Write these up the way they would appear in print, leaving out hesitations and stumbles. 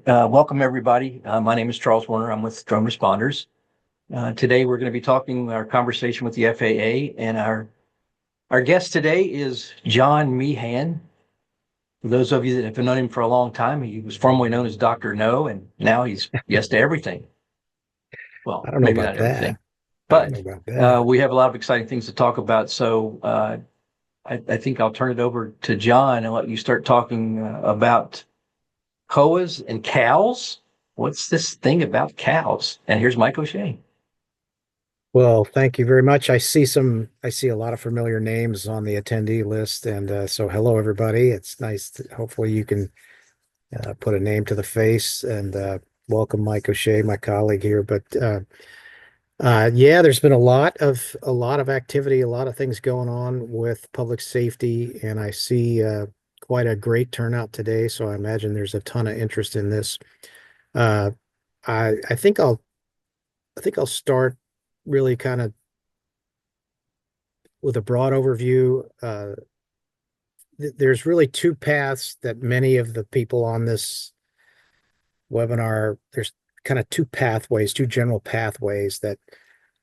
Welcome everybody. My name is Charles Warner. I'm with Drone Responders. Today we're going to be talking our conversation with the FAA, and our guest today is John Meehan. For those of you that have known him for a long time, he was formerly known as Dr. No, and now he's yes to everything. Well, I don't know maybe about not that. everything, I don't but know about that. we have a lot of exciting things to talk about. So I think I'll turn it over to John and let you start talking about COAs and cows. What's this thing about cows? And here's Mike O'Shea. Well, thank you very much. I see a lot of familiar names on the attendee list. And so hello, everybody. It's nice hopefully you can put a name to the face and welcome Mike O'Shea, my colleague here. But yeah, there's been a lot of activity, a lot of things going on with public safety, and I see quite a great turnout today. So I imagine there's a ton of interest in this. Uh, I think I'll start really kind of with a broad overview. There's really two paths that many of the people on this webinar, there's kind of two pathways, two general pathways that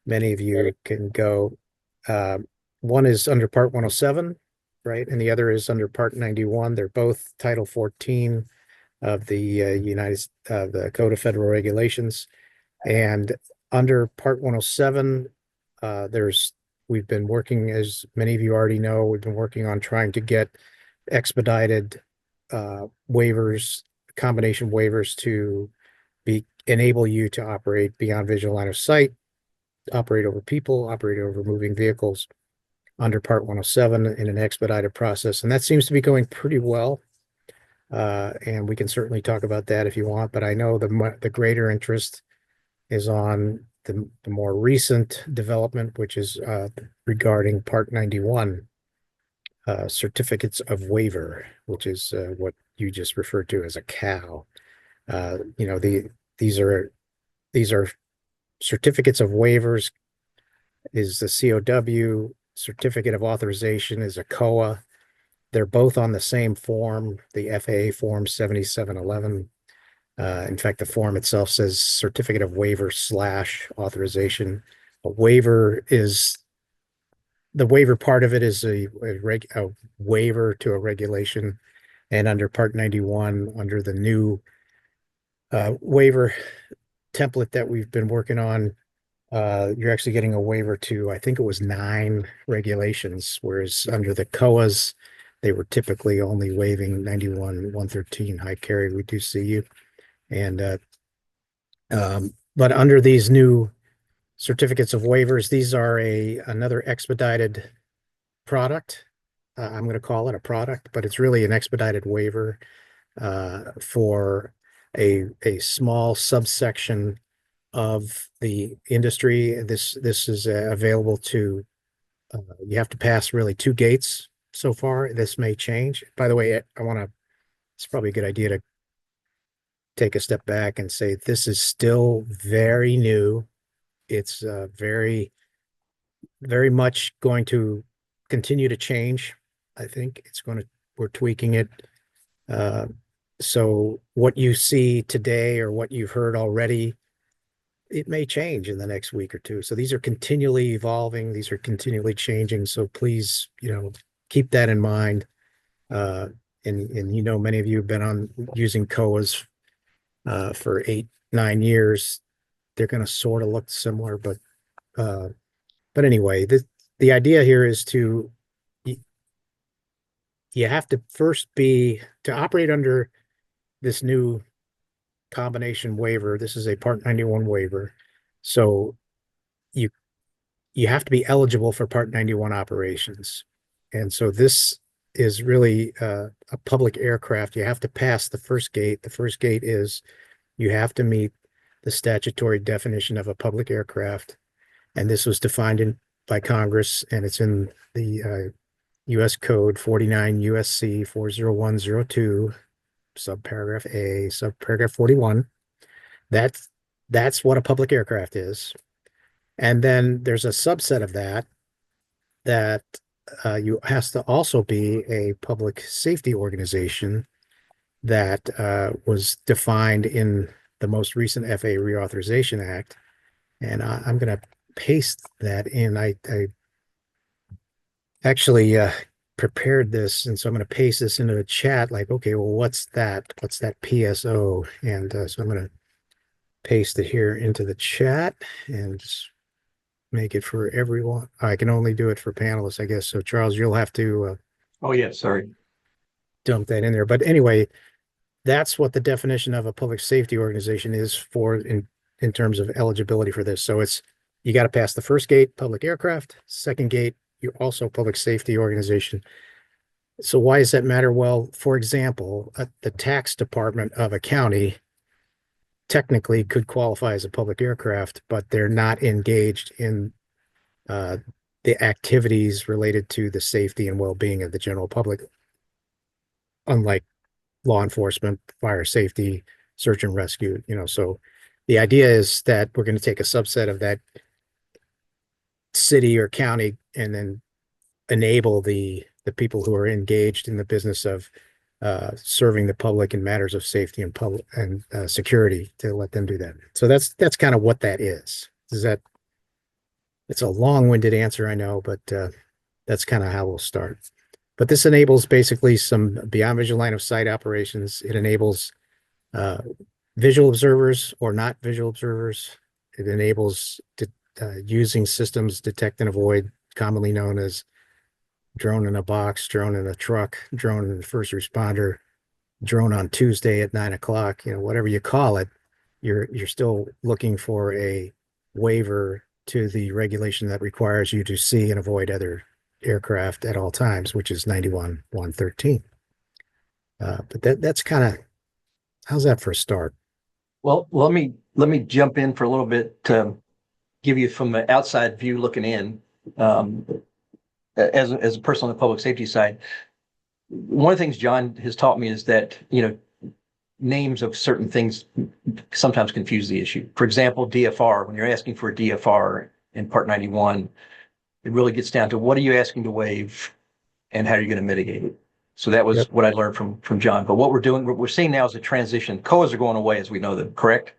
many of you can go. Uh, One is under Part 107, right? And the other is under Part 91. They're both Title 14 of the the Code of Federal Regulations. And under Part 107, we've been working, as many of you already know, we've been working on trying to get expedited waivers, combination waivers to enable you to operate beyond visual line of sight, operate over people, operate over moving vehicles under Part 107 in an expedited process. And that seems to be going pretty well. And we can certainly talk about that if you want, but I know the greater interest is on the more recent development, which is regarding Part 91, Certificates of Waiver, which is what you just referred to as a cow. These are these are certificates of waivers is the COW, certificate of authorization is a COA. They're both on the same form, the FAA form 7711. In fact, the form itself says certificate of waiver / authorization. A waiver is the waiver part of it is a waiver to a regulation. And under Part 91, under the new waiver template that we've been working on, you're actually getting a waiver to, I think it was 9 regulations, whereas under the COAs, they were typically only waiving 91, 113. Hi, Kerry, we do see you. And but under these new certificates of waivers, these are another expedited product. I'm going to call it a product, but it's really an expedited waiver for a small subsection of the industry. This is available to you have to pass really 2 gates so far. This may change. By the way, it's probably a good idea to take a step back and say this is still very new. It's very much going to continue to change. I think we're tweaking it. Uh, so what you see today or what you've heard already, it may change in the next week or two. So these are continually evolving. These are continually changing. So please, keep that in mind. And many of you have been on using COAs for 8, 9 years. They're going to sort of look similar, but anyway, the idea here is you have to first be to operate under this new combination waiver. This is a Part 91 waiver, so you you have to be eligible for Part 91 operations, and so this is really a public aircraft. You have to pass the first gate. The first gate is you have to meet the statutory definition of a public aircraft, and this was defined by Congress, and it's in the U.S. Code 49 USC 40102, subparagraph A, subparagraph 41. That's what a public aircraft is. And then there's a subset of that you has to also be a public safety organization. that was defined in the most recent FAA Reauthorization Act. And I'm going to paste that in. I actually prepared this, and so I'm going to paste this into the chat. Like, okay, well, what's that? What's that PSO? And so I'm going to paste it here into the chat and just make it for everyone. I can only do it for panelists, I guess. So Charles, you'll have to Oh, yeah, sorry. dump that in there. But anyway, that's what the definition of a public safety organization is for in terms of eligibility for this. So it's you got to pass the first gate, public aircraft. Second gate, you're also a public safety organization. So why does that matter? Well, for example, the tax department of a county technically could qualify as a public aircraft, but they're not engaged in uh, the activities related to the safety and well-being of the general public, unlike law enforcement, fire safety, search and rescue. So the idea is that we're going to take a subset of that city or county and then enable the people who are engaged in the business of serving the public in matters of safety and public and security to let them do that. So that's kind of what that is. It's a long-winded answer, I know, but that's kind of how we'll start. But this enables basically some beyond visual line of sight operations. It enables visual observers or not visual observers. It enables using systems detect and avoid, commonly known as drone in a box, drone in a truck, drone in the first responder, drone on Tuesday at 9 o'clock, whatever you call it, you're still looking for a waiver to the regulation that requires you to see and avoid other aircraft at all times, which is 91-113. But that's kind of, how's that for a start? Well, let me jump in for a little bit to give you from the outside view looking in. As a person on the public safety side, one of the things John has taught me is that, names of certain things sometimes confuse the issue. For example, DFR, when you're asking for a DFR in Part 91, it really gets down to what are you asking to waive and how are you going to mitigate it? So that was what I learned from John. But what we're seeing now is a transition. COAs are going away as we know them, correct?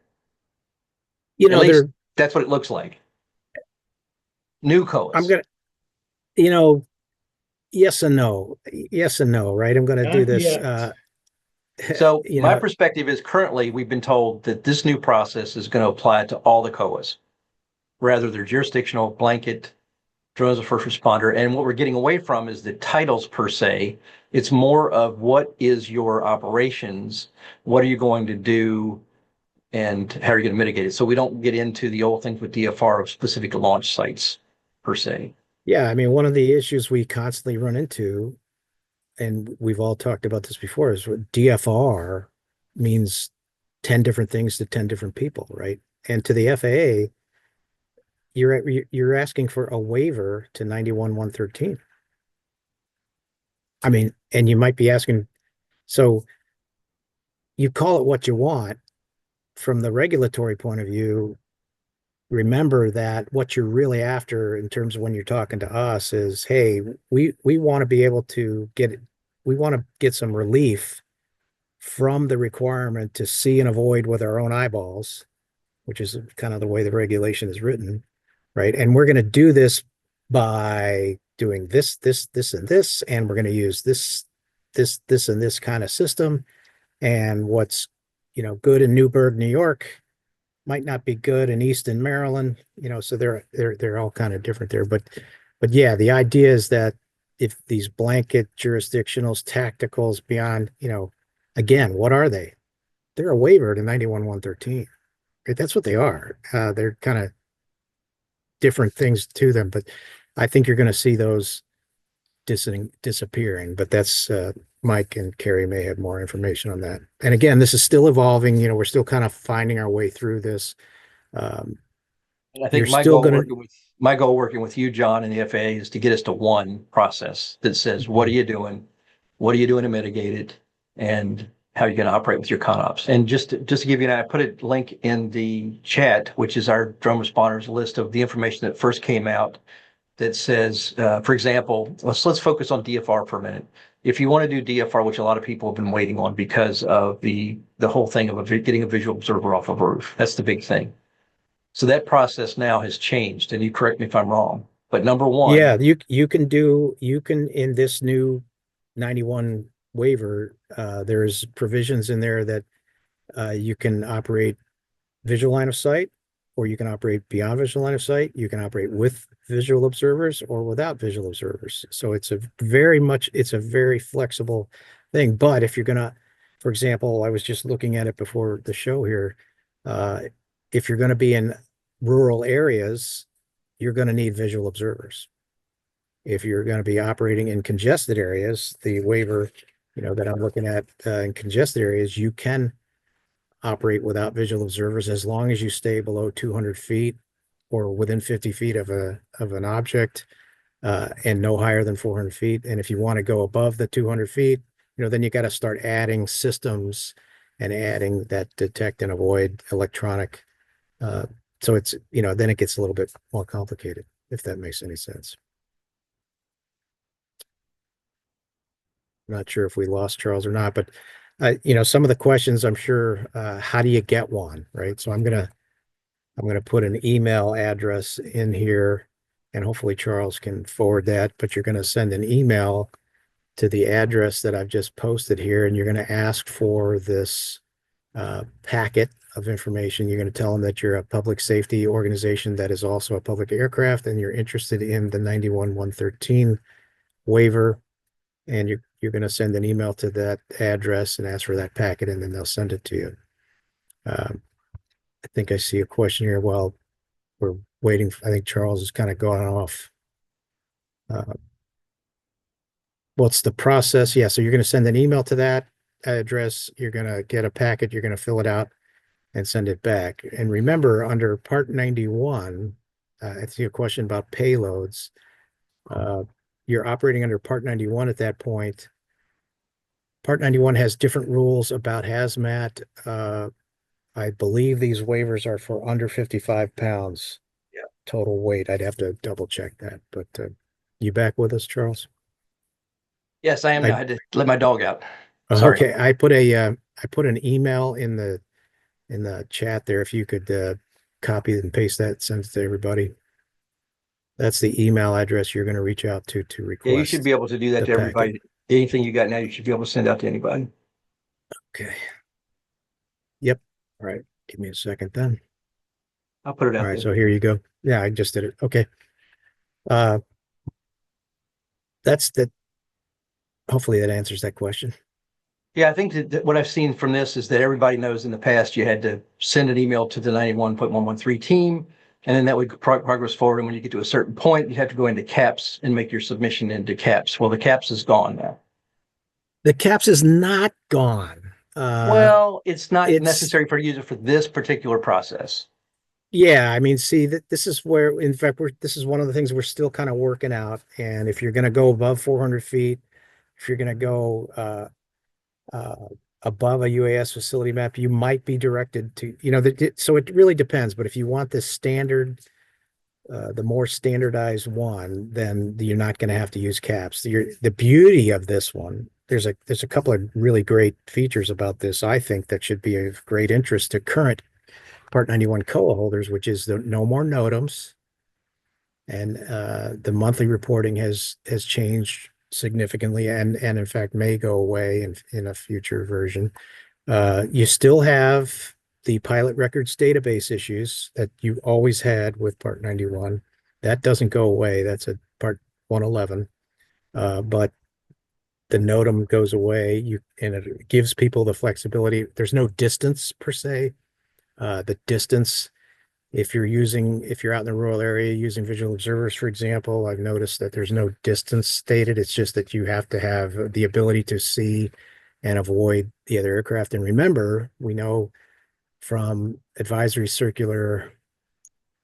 At least that's what it looks like. New COAs. I'm going to, yes and no, right? I'm going to do this. So my perspective is currently we've been told that this new process is going to apply to all the COAs, rather they're jurisdictional, blanket, drones of first responder. And what we're getting away from is the titles per se. It's more of what is your operations, what are you going to do, and how are you going to mitigate it? So we don't get into the old things with DFR of specific launch sites per se. Yeah, I mean, one of the issues we constantly run into, and we've all talked about this before, is what DFR means 10 different things to 10 different people, right? And to the FAA, you're asking for a waiver to 91-113. I mean, and you might be asking, so you call it what you want. From the regulatory point of view, remember that what you're really after in terms of when you're talking to us is, hey, we want to be able to we want to get some relief from the requirement to see and avoid with our own eyeballs, which is kind of the way the regulation is written, right? And we're going to do this by doing this, and this, and we're going to use this, and this kind of system. And what's, good in Newburgh, New York, might not be good in Easton, Maryland, so they're all kind of different there. But yeah, the idea is that if these blanket jurisdictionals, tacticals beyond, again, what are they? They're a waiver to 91-113. Right? That's what they are. They're kind of different things to them, but I think you're going to see those disappearing. But that's Mike and Kerry may have more information on that. And again, this is still evolving. We're still kind of finding our way through this. I think my goal working with you, John, and the FAA is to get us to one process that says, what are you doing? What are you doing to mitigate it? And how you're going to operate with your ConOps. And just to give you I put a link in the chat, which is our drone responders list of the information that first came out that says, for example, let's focus on DFR for a minute. if you want to do DFR, which a lot of people have been waiting on because of the whole thing of getting a visual observer off of a roof, that's the big thing. So that process now has changed, and you correct me if I'm wrong. But number one, Yeah, you can in this new 91 waiver, there's provisions in there that you can operate visual line of sight, or you can operate beyond visual line of sight. You can operate with visual observers or without visual observers. So it's a very flexible thing. But if you're gonna, for example, I was just looking at it before the show here. Uh, if you're gonna be in rural areas, you're gonna need visual observers. If you're gonna be operating in congested areas, the waiver, that I'm looking at in congested areas, you can operate without visual observers as long as you stay below 200 feet or within 50 feet of an object, and no higher than 400 feet. And if you want to go above the 200 feet, then you got to start adding systems and adding that detect and avoid electronic. So it's, then it gets a little bit more complicated, if that makes any sense. I'm not sure if we lost Charles or not, but some of the questions, I'm sure, how do you get one, right? So I'm gonna put an email address in here, and hopefully Charles can forward that, but you're gonna send an email to the address that I've just posted here, and you're gonna ask for this packet of information. You're gonna tell them that you're a public safety organization that is also a public aircraft, and you're interested in the 91-113 waiver, and you're going to send an email to that address and ask for that packet, and then they'll send it to you. I think I see a question here while we're waiting. I think Charles is kind of going off. What's the process? Yeah, so you're going to send an email to that address. You're going to get a packet. You're going to fill it out and send it back. And remember, under Part 91, I see a question about payloads. You're operating under Part 91 at that point. Part 91 has different rules about hazmat. I believe these waivers are for under 55 pounds. Yeah. Total weight. I'd have to double check that. But you back with us, Charles? yes, I am. I had to let my dog out. Sorry. Okay, I put an email in the chat there. If you could copy and paste that, send it to everybody. That's the email address you're going to reach out to request. Yeah, you should be able to do that to everybody. Packet. Anything you got now, you should be able to send out to anybody. Okay. Yep. All right. Give me a second then. I'll put it out. All right. So here you go. Yeah, I just did it. Okay. That's that. Hopefully that answers that question. Yeah, I think that what I've seen from this is that everybody knows in the past you had to send an email to the 91.113 team, and then that would progress forward. And when you get to a certain point, you have to go into CAPS and make your submission into CAPS. Well, the CAPS is gone now. The CAPS is not gone. Well, it's not necessary for user for this particular process. Yeah, I mean, see, this is where, in fact, this is one of the things we're still kind of working out. And if you're going to go above 400 feet, if you're going to go above a UAS facility map, you might be directed to, so it really depends. But if you want this standard, the more standardized one, then you're not going to have to use CAPS. The beauty of this one, there's a couple of really great features about this, I think, that should be of great interest to current Part 91 COA holders, which is the no more NOTAMs, and the monthly reporting has changed significantly, and in fact may go away in a future version. You still have the pilot records database issues that you always had with Part 91. That doesn't go away. That's a Part 111. But the NOTAM goes away, and it gives people the flexibility. There's no distance per se. The distance, if you're out in the rural area using visual observers, for example, I've noticed that there's no distance stated. It's just that you have to have the ability to see and avoid the other aircraft. And remember, we know from Advisory Circular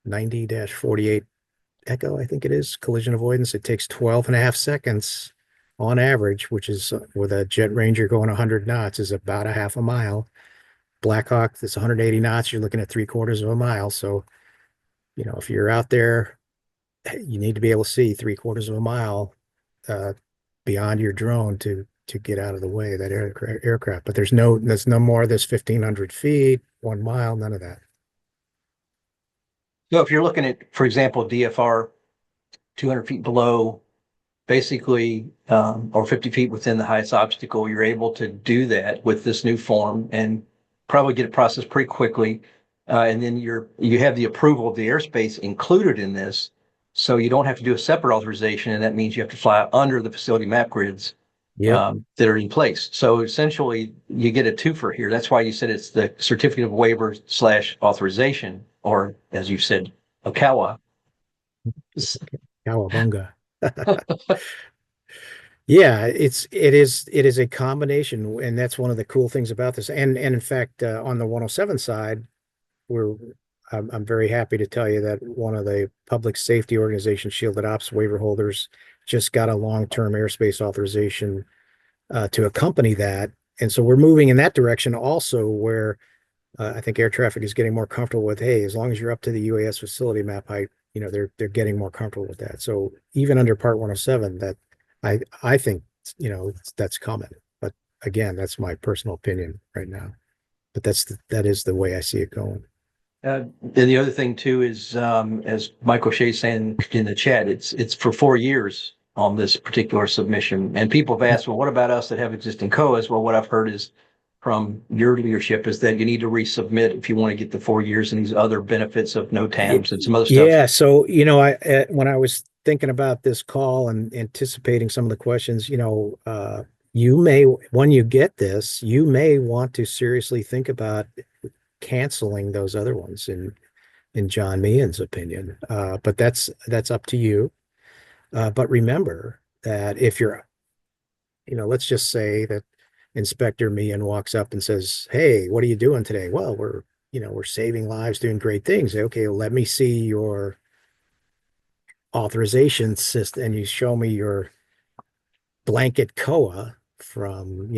90-48 Echo, I think it is, collision avoidance, it takes 12.5 seconds on average, which is with a Jet Ranger going 100 knots is about a half a mile. Blackhawk, that's 180 knots, you're looking at 3/4 of a mile. So, if you're out there, you need to be able to see 3/4 of a mile beyond your drone to get out of the way of that aircraft. But there's no more of this 1,500 feet, 1 mile, none of that. So if you're looking at, for example, DFR 200 feet below, basically, or 50 feet within the highest obstacle, you're able to do that with this new form and probably get it processed pretty quickly. And then you have the approval of the airspace included in this. So you don't have to do a separate authorization. And that means you have to fly under the facility map grids that are in place. So essentially you get a twofer here. That's why you said it's the certificate of waiver / authorization, or as you said, a COA. Cowabunga. Yeah, it is a combination, and that's one of the cool things about this. And in fact, on the 107 side, I'm very happy to tell you that one of the public safety organization shielded ops waiver holders just got a long-term airspace authorization to accompany that. And so we're moving in that direction also, where I think air traffic is getting more comfortable with, hey, as long as you're up to the UAS facility map height, they're getting more comfortable with that. So even under Part 107, that I think that's coming. But again, that's my personal opinion right now. But that is the way I see it going. And the other thing too is, as Michael Shea's saying in the chat, it's for 4 years on this particular submission. And people have asked, well, what about us that have existing COAs? Well, what I've heard is from your leadership is that you need to resubmit if you want to get the 4 years and these other benefits of no TAMs and some other stuff. Yeah. So, when I was thinking about this call and anticipating some of the questions, when you get this, you may want to seriously think about canceling those other ones in John Meehan's opinion. But that's up to you. But remember that if you're, let's just say that Inspector Meehan walks up and says, "Hey, what are you doing today?" Well, we're saving lives, doing great things. Okay, let me see your authorization system, and you show me your blanket COA from,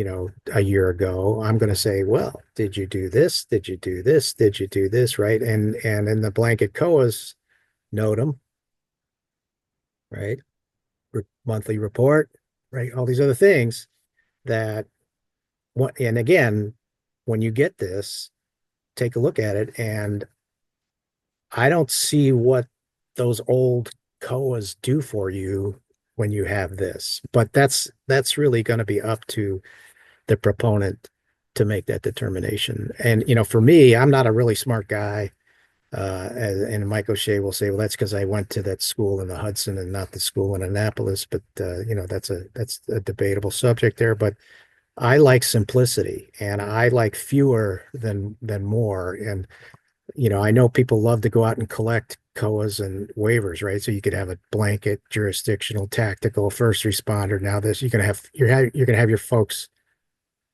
a year ago. I'm going to say, well, did you do this? Did you do this? Did you do this? Right. And in the blanket COAs, note them, right? Monthly report, right? All these other things that and again, when you get this, take a look at it. And I don't see what those old COAs do for you when you have this, but that's really going to be up to the proponent to make that determination. And, for me, I'm not a really smart guy. And Mike O'Shea will say, well, that's because I went to that school in the Hudson and not the school in Annapolis. But, that's a debatable subject there. But I like simplicity, and I like fewer than more. And, I know people love to go out and collect COAs and waivers, right? So you could have a blanket, jurisdictional, tactical, first responder. Now you're gonna have your folks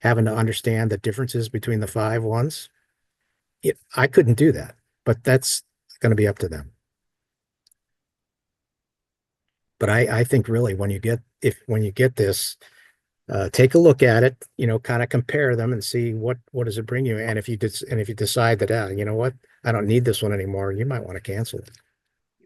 having to understand the differences between the 5 ones. I couldn't do that, but that's going to be up to them. But I think really when you get this, take a look at it, kind of compare them and see what does it bring you. And if you decide that, you know what, I don't need this one anymore, you might want to cancel it.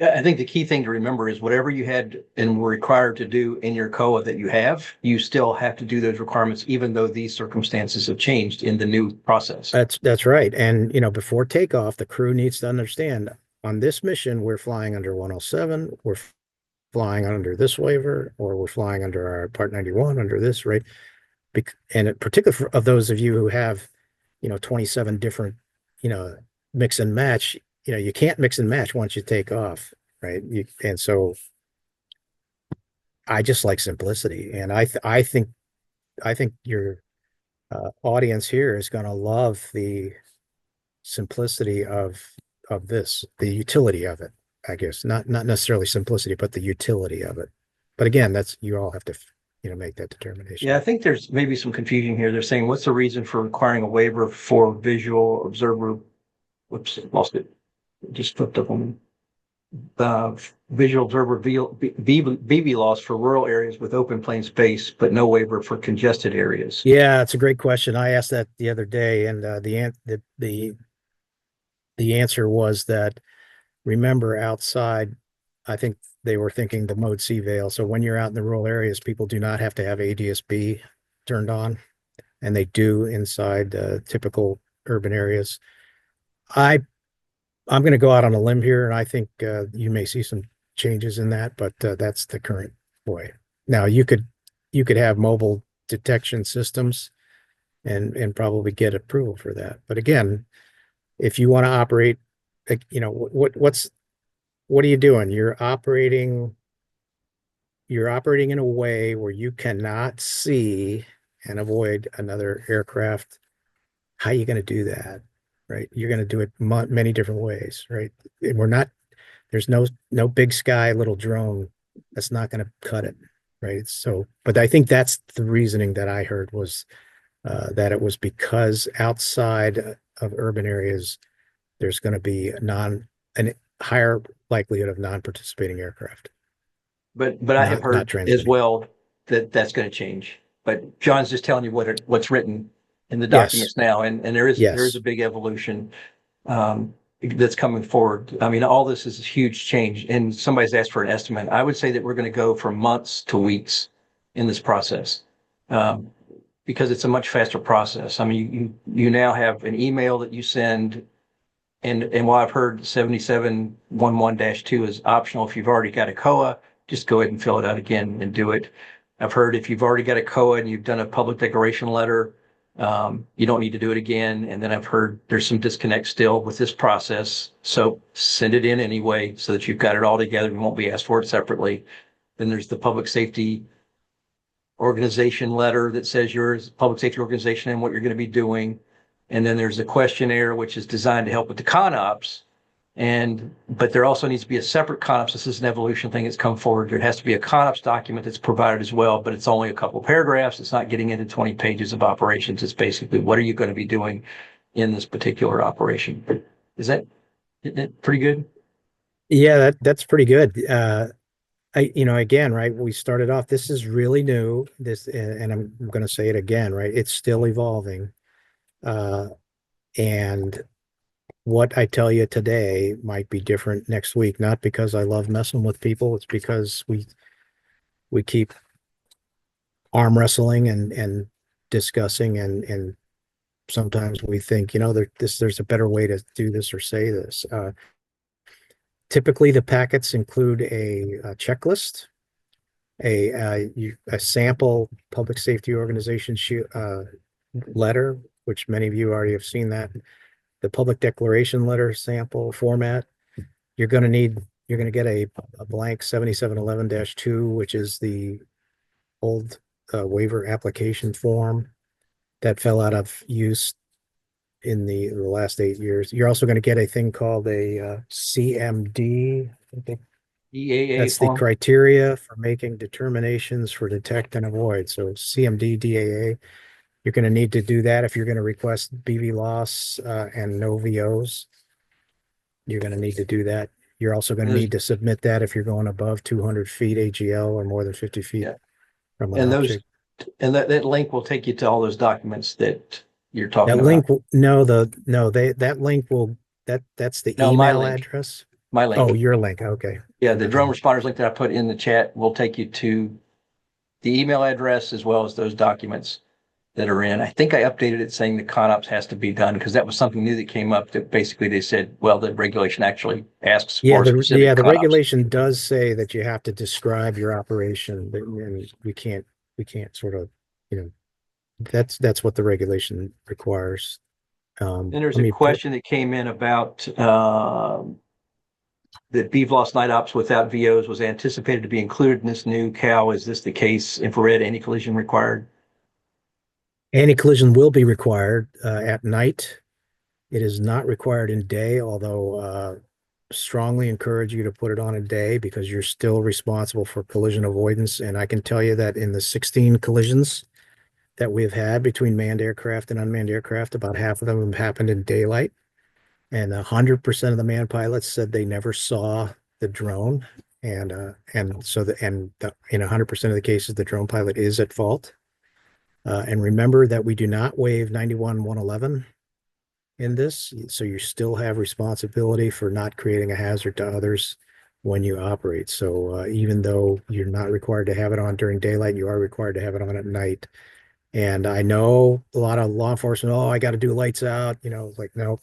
I think the key thing to remember is whatever you had and were required to do in your COA that you have, you still have to do those requirements, even though these circumstances have changed in the new process. That's right. And, before takeoff, the crew needs to understand on this mission, we're flying under 107, we're flying under this waiver, or we're flying under our Part 91 under this, right? And in particular of those of you who have, 27 different, mix and match, you can't mix and match once you take off, right? And so I just like simplicity. And I think your audience here is going to love the simplicity of this, the utility of it, I guess. Not necessarily simplicity, but the utility of it. But again, you all have to, make that determination. Yeah, I think there's maybe some confusion here. They're saying, what's the reason for requiring a waiver for visual observer? Whoops, lost it. Just flipped up on me. Visual observer BB loss for rural areas with open plain space, but no waiver for congested areas. Yeah, it's a great question. I asked that the other day, and the answer was that, remember, outside I think they were thinking the mode C veil. So when you're out in the rural areas, people do not have to have ADS-B turned on, and they do inside typical urban areas. I'm going to go out on a limb here, and I think you may see some changes in that, but that's the current way. Now you could have mobile detection systems and probably get approval for that. But again, if you want to operate, like, you know, what are you doing? You're operating in a way where you cannot see and avoid another aircraft. How are you going to do that? Right? You're going to do it many different ways, right? And there's no big sky little drone that's not going to cut it, right? So, but I think that's the reasoning that I heard was that it was because outside of urban areas, there's going to be a higher likelihood of non-participating aircraft. But I have Not heard as transmitting. well that that's going to change. But John's just telling you what's written in the Yes. documents now, and there is Yes. a big evolution that's coming forward. I mean, all this is a huge change, and somebody's asked for an estimate. I would say that we're going to go from months to weeks in this process, because it's a much faster process. I mean, you now have an email that you send. And while I've heard 7711-2 is optional, if you've already got a COA, just go ahead and fill it out again and do it. I've heard if you've already got a COA and you've done a public declaration letter, you don't need to do it again. And then I've heard there's some disconnect still with this process. So send it in anyway so that you've got it all together. You won't be asked for it separately. Then there's the public safety organization letter that says you're a public safety organization and what you're going to be doing. And then there's a questionnaire, which is designed to help with the CONOPS. But there also needs to be a separate CONOPS. This is an evolution thing that's come forward. There has to be a CONOPS document that's provided as well, but it's only a couple of paragraphs. It's not getting into 20 pages of operations. It's basically, what are you going to be doing in this particular operation? Isn't that pretty good? Yeah, that's pretty good. Again, right, we started off, this is really new, and I'm going to say it again, right? It's still evolving. And what I tell you today might be different next week, not because I love messing with people. It's because we keep arm wrestling and discussing, and sometimes we think, there's a better way to do this or say this. Typically the packets include a checklist, a sample public safety organization letter, which many of you already have seen that, the public declaration letter sample format. You're going to get a blank 7711-2, which is the old waiver application form that fell out of use in the last 8 years. You're also going to get a thing called a CMD. I think EAA that's form. the criteria for making determinations for detect and avoid. So CMD DAA. You're going to need to do that if you're going to request BV loss and no VOs. You're going to need to do that. You're also going to need to submit that if you're going above 200 feet AGL or more than 50 feet from an object. That link will take you to all those documents that you're talking That about. link, that link will, that's the email address. My link. Oh, your link. Okay. Yeah, the drone responders link that I put in the chat will take you to the email address as well as those documents that are in. I think I updated it saying the CONOPS has to be done because that was something new that came up that basically they said, well, the regulation actually asks for specific the CONOPS. regulation does say that you have to describe your operation, and we can't sort of, that's what the regulation requires. And there's a question that came in about that BVLOS night ops without VOs was anticipated to be included in this new CAL. Is this the case? Infrared anti-collision required? Anti-collision will be required at night. It is not required in day, although strongly encourage you to put it on in day because you're still responsible for collision avoidance. And I can tell you that in the 16 collisions that we've had between manned aircraft and unmanned aircraft, about half of them have happened in daylight. And 100% of the manned pilots said they never saw the drone. And in 100% of the cases, the drone pilot is at fault. And remember that we do not waive 91-111 in this. So you still have responsibility for not creating a hazard to others when you operate. So even though you're not required to have it on during daylight, you are required to have it on at night. And I know a lot of law enforcement, oh, I got to do lights out, like, no,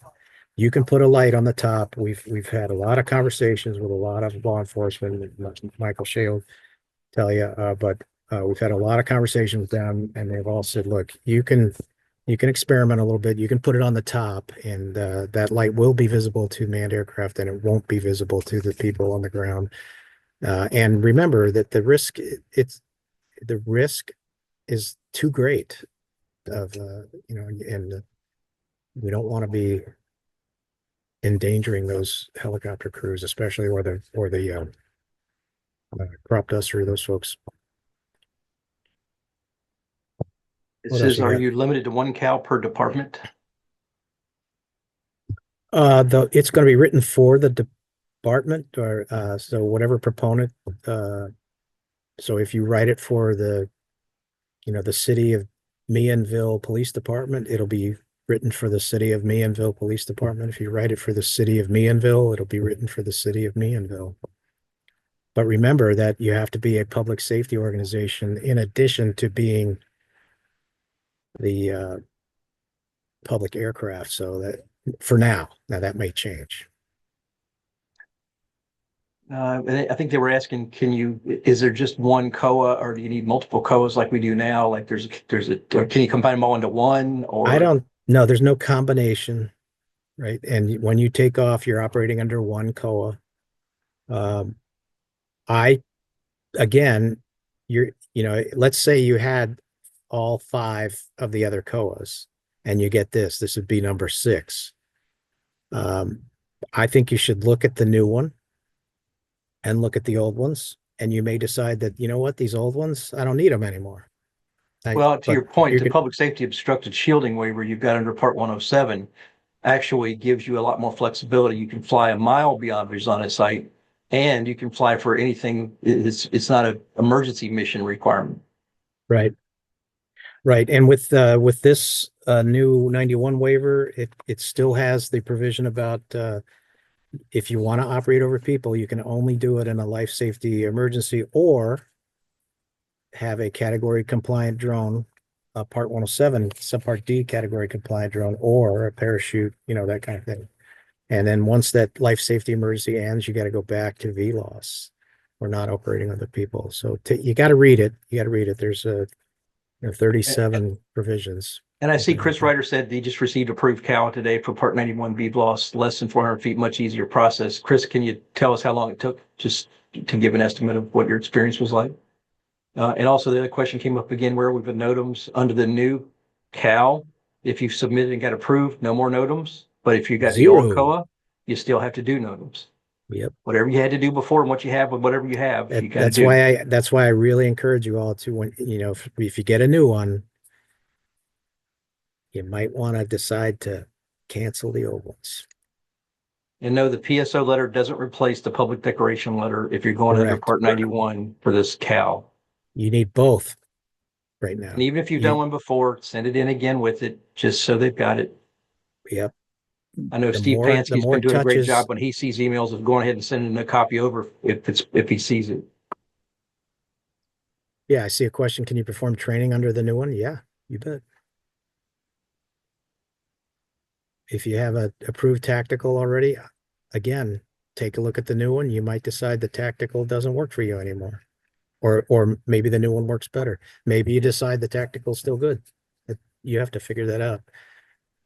you can put a light on the top. We've had a lot of conversations with a lot of law enforcement. Michael Shea will tell you, but we've had a lot of conversations with them, and they've all said, look, you can experiment a little bit. You can put it on the top, and that light will be visible to manned aircraft, and it won't be visible to the people on the ground. And remember that the risk is too great of and we don't want to be endangering those helicopter crews, especially or the crop duster, those folks. It What else says, you are got? you limited to one cow per department? It's going to be written for the department, or so whatever proponent. So if you write it for the city of Meehanville Police Department, it'll be written for the city of Meehanville Police Department. If you write it for the city of Meehanville, it'll be written for the city of Meehanville. But remember that you have to be a public safety organization in addition to being the public aircraft. So that for now that may change. I think they were asking, is there just one COA, or do you need multiple COAs like we do now? Like or can you combine them all into one, or? I don't know. There's no combination, right? And when you take off, you're operating under one COA. I again, let's say you had all 5 of the other COAs, and you get this would be number 6. I think you should look at the new one and look at the old ones, and you may decide that, you know what, these old ones, I don't need them anymore. Well, to But your point, you're the public safety obstructed shielding waiver you've got under Part 107 actually gives you a lot more flexibility. You can fly a mile beyond Arizona site, and you can fly for anything. It's not an emergency mission requirement. right. Right. And with this new 91 waiver, it still has the provision about if you want to operate over people, you can only do it in a life safety emergency or have a category compliant drone, Part 107, subpart D category compliant drone, or a parachute, that kind of thing. And then once that life safety emergency ends, you got to go back to VLOS. We're not operating other people. So you got to read it. You got to read it. There's 37 provisions. And I see Chris Ryder said he just received approved CAL today for Part 91 BVLOS, less than 400 feet, much easier process. Chris, can you tell us how long it took, just to give an estimate of what your experience was like? And also the other question came up again, where we've been NOTAMs under the new CAL. If you submitted and got approved, no more NOTAMs. But if you got the old COA, you still have to do NOTAMs. Yep. Whatever you had to do before and what you have with whatever you have, you got to do. That's why I really encourage you all to, when if you get a new one, you might want to decide to cancel the old ones. And no, the PSO letter doesn't replace the public declaration letter if you're going under Part 91 for this CAL. You need both right now. And even if you've done one before, send it in again with it, just so they've got it. Yep. I know Steve Pansky's been doing a great job when he sees emails of going ahead and sending a copy over if he sees it. Yeah, I see a question. Can you perform training under the new one? Yeah, you bet. If you have a approved tactical already, again, take a look at the new one. You might decide the tactical doesn't work for you anymore. Or maybe the new one works better. Maybe you decide the tactical's still good. You have to figure that out.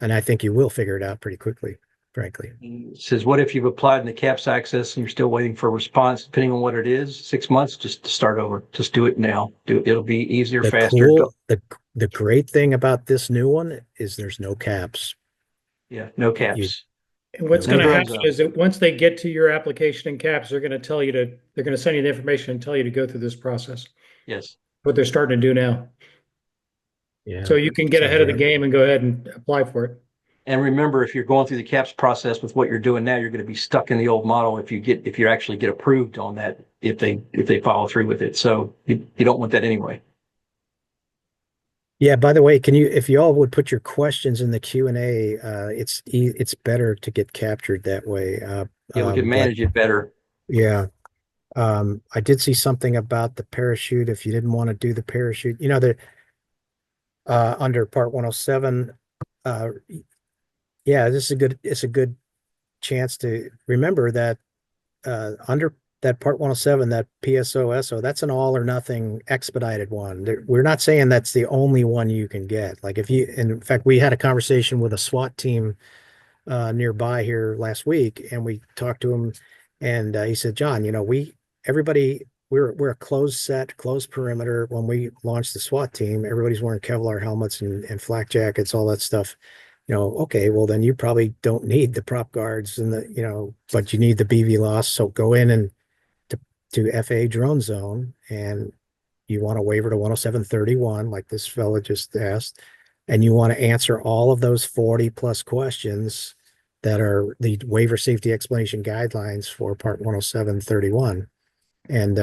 And I think you will figure it out pretty quickly, frankly. It says, what if you've applied in the CAPS access and you're still waiting for a response, depending on what it is, 6 months, just to start over. Just do it now. It'll be easier, faster. The great thing about this new one is there's no caps. Yeah, no caps. And what's going to happen is that once they get to your application in CAPS, they're going to send you the information and tell you to go through this process. Yes. What they're starting to do now. Yeah. So you can get ahead of the game and go ahead and apply for it. And remember, if you're going through the CAPS process with what you're doing now, you're going to be stuck in the old model if you actually get approved on that, if they follow through with it. So you don't want that anyway. Yeah, by the way, if you all would put your questions in the Q&A, it's better to get captured that way. Yeah, we can manage it better. Yeah. I did see something about the parachute. If you didn't want to do the parachute, under Part 107, yeah, it's a good chance to remember that under that Part 107, that PSOSO, that's an all or nothing expedited one. We're not saying that's the only one you can get. Like and in fact, we had a conversation with a SWAT team nearby here last week, and we talked to him, and he said, John, we're a closed set, closed perimeter. When we launched the SWAT team, everybody's wearing Kevlar helmets and flak jackets, all that stuff. Okay, well then you probably don't need the prop guards but you need the BV loss. So go in and to FAA drone zone, and you want a waiver to 107.31, like this fella just asked, and you want to answer all of those 40 plus questions that are the waiver safety explanation guidelines for Part 107.31. And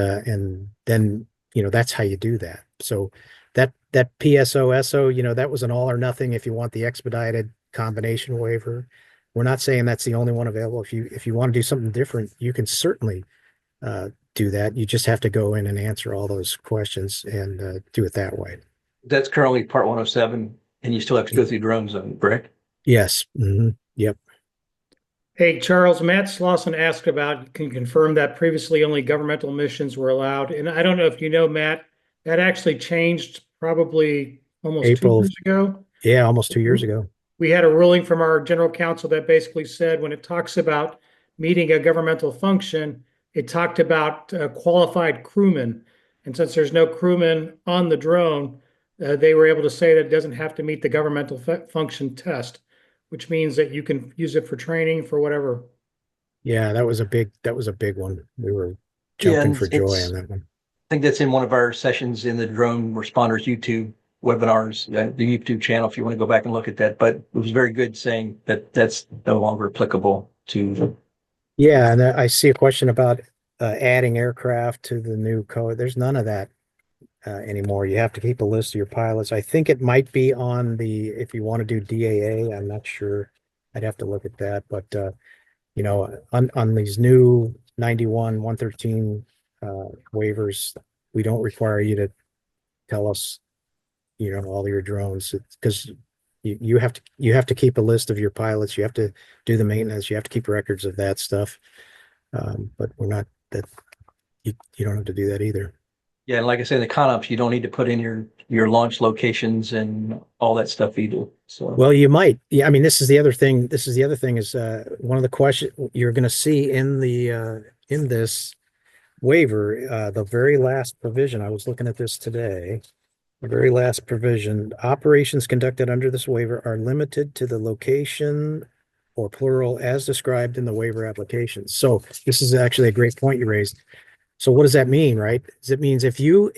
then, that's how you do that. So that PSOSO, that was an all or nothing if you want the expedited combination waiver. We're not saying that's the only one available. If you want to do something different, you can certainly do that. You just have to go in and answer all those questions and do it that way. That's currently Part 107, and you still have to go through drone zone, correct? Yes. Mm-hmm. Yep. Hey, Charles, Matt Slauson asked about, can you confirm that previously only governmental missions were allowed? And I don't know if you know, Matt, that actually changed probably almost April 2 years ago. Yeah, almost 2 years ago. We had a ruling from our general counsel that basically said when it talks about meeting a governmental function, it talked about qualified crewmen. And since there's no crewmen on the drone, they were able to say that it doesn't have to meet the governmental function test, which means that you can use it for training, for whatever. Yeah, that was a big one. We were jumping for joy on that one. I think that's in one of our sessions in the Drone Responders YouTube webinars, the YouTube channel, if you want to go back and look at that. But it was very good saying that that's no longer applicable to. Yeah, and I see a question about adding aircraft to the new code. There's none of that anymore. You have to keep a list of your pilots. I think it might be on if you want to do DAA, I'm not sure. I'd have to look at that. But, on these new 91, 113 waivers, we don't require you to tell us, all your drones, because you have to keep a list of your pilots. You have to do the maintenance. You have to keep records of that stuff. But we're not that you don't have to do that either. Yeah, and like I said, in the ConOps, you don't need to put in your launch locations and all that stuff either. So well, you might. Yeah, I mean, this is the other thing. Is one of the questions you're going to see in this waiver, the very last provision. I was looking at this today. The very last provision: operations conducted under this waiver are limited to the location or plural as described in the waiver application. So this is actually a great point you raised. So what does that mean, right? It means if you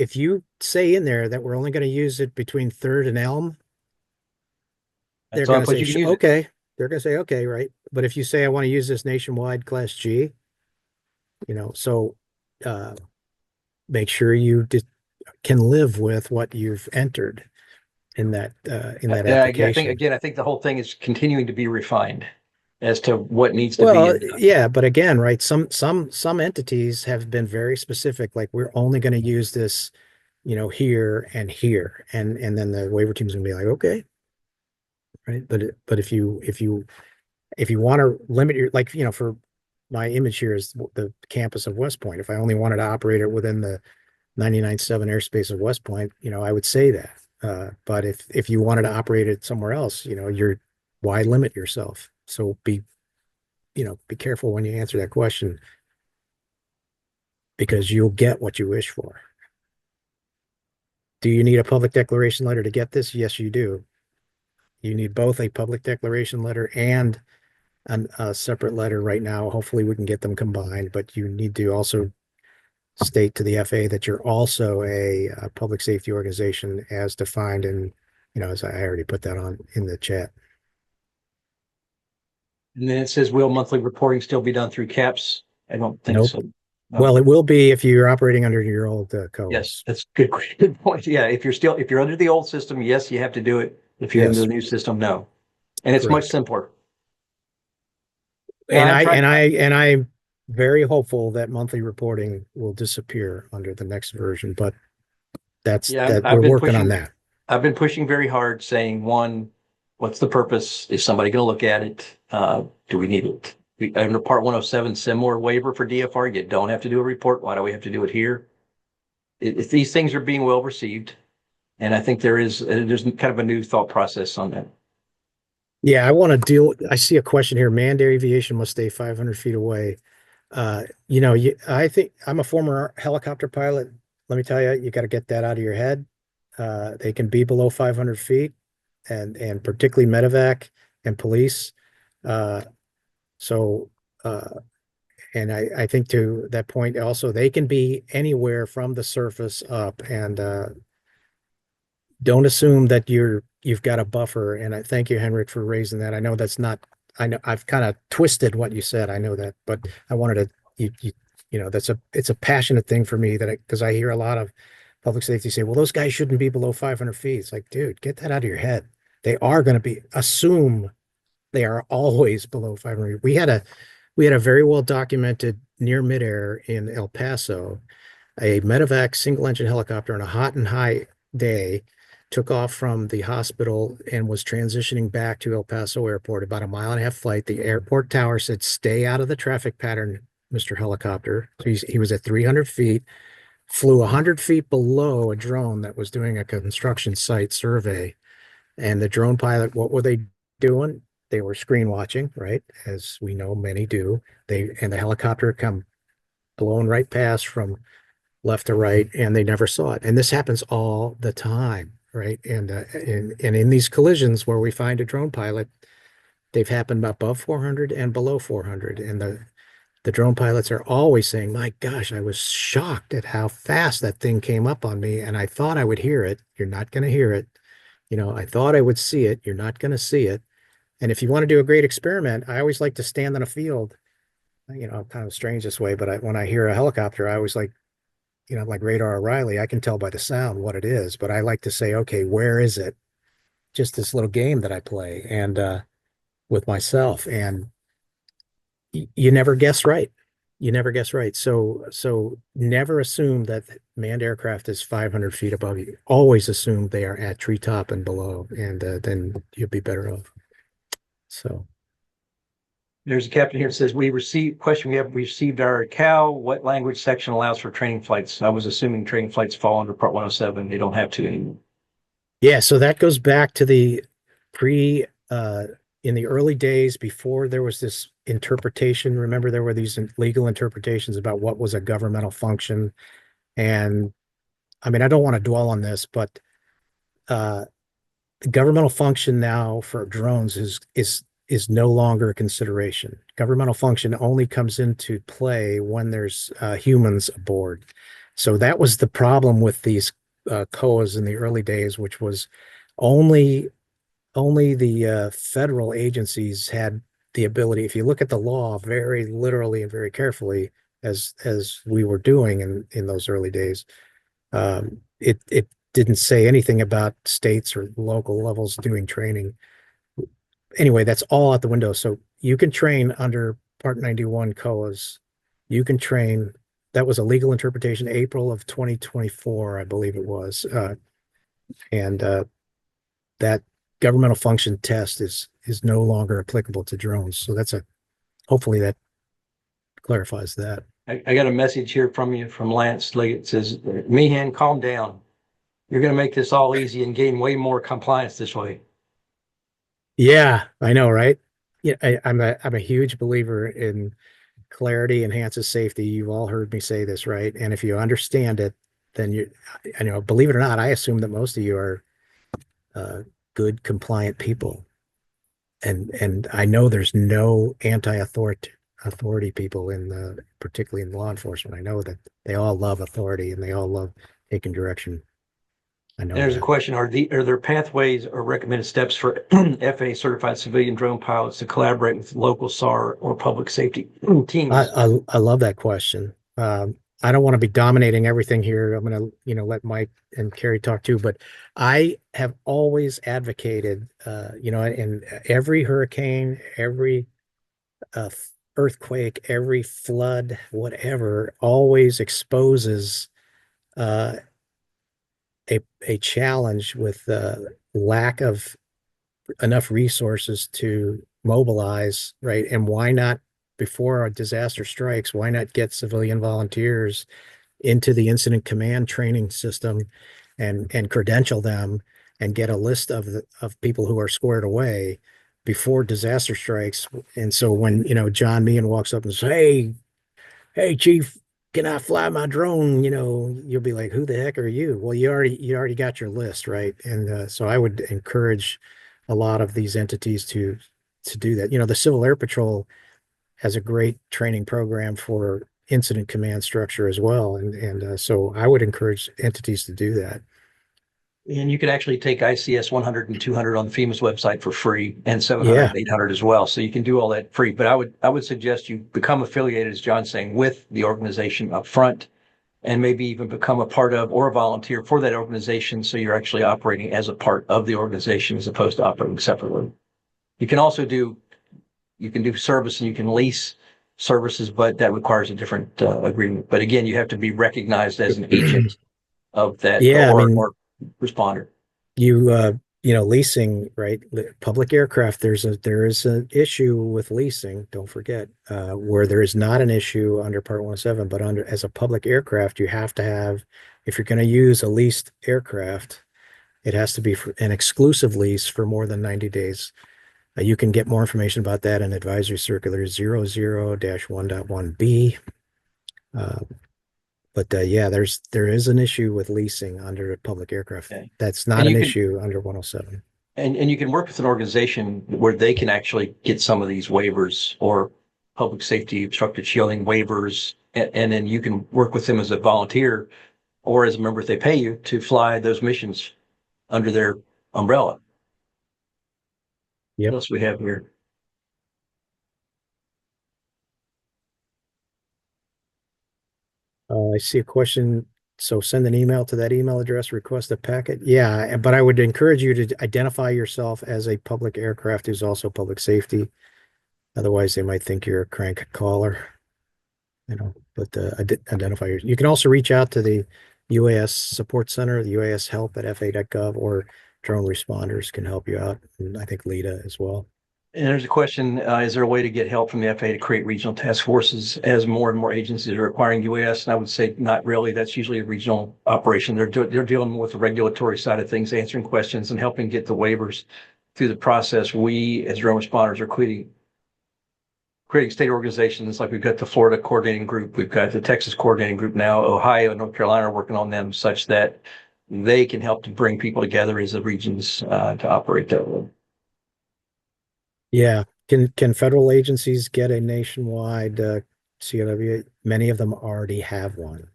say in there that we're only going to use it between Third and Elm, they're going to say, okay. They're going to say, okay, right? But if you say, I want to use this nationwide Class G, so make sure you can live with what you've entered in that application. I think the whole thing is continuing to be refined as to what needs to be. Yeah, but again, right, some entities have been very specific, like we're only going to use this, here and here, and then the waiver team's gonna be like, okay, right? But if you want to limit your, like, for my image here is the campus of West Point. If I only wanted to operate it within the 99.7 airspace of West Point, I would say that. But if you wanted to operate it somewhere else, why limit yourself? So be careful when you answer that question, because you'll get what you wish for. Do you need a public declaration letter to get this? Yes, you do. You need both a public declaration letter and a separate letter right now. Hopefully we can get them combined, but you need to also state to the FAA that you're also a public safety organization as defined in, as I already put that on in the chat. And then it says, will monthly reporting still be done through CAPS? I don't think so. No. Well, it will be if you're operating under your old COAs. Yes, that's good point. Yeah, if you're under the old system, yes, you have to do it. If you're under the new system, no. And it's much simpler. And I very hopeful that monthly reporting will disappear under the next version, but Yeah, that we're working on that. I've been pushing very hard saying, one, what's the purpose? Is somebody going to look at it? Do we need it? Under Part 107, similar waiver for DFR, you don't have to do a report. Why do we have to do it here? If these things are being well received, and I think there's kind of a new thought process on that. Yeah, I see a question here. Manned aviation must stay 500 feet away. I think I'm a former helicopter pilot. Let me tell you, you got to get that out of your head. They can be below 500 feet and particularly medevac and police. Uh, so, and I think to that point also, they can be anywhere from the surface up, and don't assume that you've got a buffer. And I thank you, Henrik, for raising that. I know that's not, I know I've kind of twisted what you said. I know that, but I wanted to, it's a passionate thing for me because I hear a lot of public safety say, well, those guys shouldn't be below 500 feet. It's like, dude, get that out of your head. They are going to assume they are always below 500. We had a very well documented near midair in El Paso, a medevac single engine helicopter on a hot and high day took off from the hospital and was transitioning back to El Paso Airport, about a 1.5-mile flight. The airport tower said, stay out of the traffic pattern, Mr. Helicopter. So he was at 300 feet, flew 100 feet below a drone that was doing a construction site survey. And the drone pilot, what were they doing? They were screen watching, right? As we know, many do. And the helicopter come blown right past from left to right, and they never saw it. And this happens all the time, right? And in these collisions where we find a drone pilot, they've happened above 400 and below 400. And the drone pilots are always saying, my gosh, I was shocked at how fast that thing came up on me. And I thought I would hear it. You're not going to hear it. I thought I would see it. You're not going to see it. And if you want to do a great experiment, I always like to stand on a field. I'm kind of strange this way, but when I hear a helicopter, I always like Radar O'Reilly, I can tell by the sound what it is, but I like to say, okay, where is it? Just this little game that I play and with myself, and you never guess right. You never guess right. So never assume that manned aircraft is 500 feet above you. Always assume they are at treetop and below, and then you'll be better off. So there's a captain here that says, we have received our COW. What language section allows for training flights? I was assuming training flights fall under Part 107. They don't have to anymore. Yeah, so that goes back to the in the early days before there was this interpretation. Remember, there were these legal interpretations about what was a governmental function. And I mean, I don't want to dwell on this, but the governmental function now for drones is no longer a consideration. Governmental function only comes into play when there's humans aboard. So that was the problem with these COAs in the early days, which was only the federal agencies had the ability. If you look at the law very literally and very carefully, as we were doing in those early days, it didn't say anything about states or local levels doing training. Anyway, that's all out the window. So you can train under Part 91 COAs. You can train. That was a legal interpretation, April of 2024, I believe it was. And that governmental function test is no longer applicable to drones. So hopefully that clarifies that. I got a message here from you from Lance Lee. It says, Meehan, calm down. You're going to make this all easy and gain way more compliance this way. Yeah, I know, right? Yeah, I'm a huge believer in clarity enhances safety. You've all heard me say this, right? And if you understand it, then believe it or not, I assume that most of you are good, compliant people. And I know there's no authority people particularly in law enforcement. I know that they all love authority and they all love taking direction. I know. There's a question: Are there pathways or recommended steps for FAA certified civilian drone pilots to collaborate with local SAR or public safety teams? I love that question. I don't want to be dominating everything here. I'm going to let Mike and Kerry talk too, but I have always advocated, in every hurricane, every earthquake, every flood, whatever, always exposes a challenge with lack of enough resources to mobilize, right? And why not, before a disaster strikes, why not get civilian volunteers into the incident command training system and credential them and get a list of people who are squared away before disaster strikes. And so when, John Meehan walks up and says, hey, Chief, can I fly my drone? You'll be like, who the heck are you? Well, you already got your list, right? And so I would encourage a lot of these entities to do that. The Civil Air Patrol has a great training program for incident command structure as well. And so I would encourage entities to do that. And you could actually take ICS 100 and 200 on the FEMA's website for free, and 700 Yeah. and 800 as well. So you can do all that free. But I would suggest you become affiliated, as John's saying, with the organization up front, and maybe even become a part of or a volunteer for that organization. So you're actually operating as a part of the organization as opposed to operating separately. You can also do service, and you can lease services, but that requires a different agreement. But again, you have to be recognized as an agent of that or responder. Leasing, right? Public aircraft, there is an issue with leasing, don't forget, where there is not an issue under Part 107, but as a public aircraft, you have to have, if you're going to use a leased aircraft, it has to be an exclusive lease for more than 90 days. You can get more information about that in Advisory Circular 00-1.1b. But yeah, there is an issue with leasing under a public aircraft. Okay. That's not an issue under 107. And you can work with an organization where they can actually get some of these waivers or public safety obstructed shielding waivers, and then you can work with them as a volunteer or as a member if they pay you to fly those missions under their umbrella. Yep. What else we have here? I see a question. So send an email to that email address, request a packet. Yeah, but I would encourage you to identify yourself as a public aircraft who's also public safety. Otherwise, they might think you're a crank caller. But identify yourself. You can also reach out to the UAS Support Center, the UAS help at FAA.gov, or drone responders can help you out. And I think LEDA as well. And there's a question, is there a way to get help from the FAA to create regional task forces as more and more agencies are requiring UAS? And I would say not really. That's usually a regional operation. They're dealing with the regulatory side of things, answering questions and helping get the waivers through the process. We, as drone responders, are creating state organizations. Like we've got the Florida coordinating group, we've got the Texas coordinating group now, Ohio and North Carolina are working on them such that they can help to bring people together as the regions to operate that way. Yeah. Can federal agencies get a nationwide COW? Many of them already have one.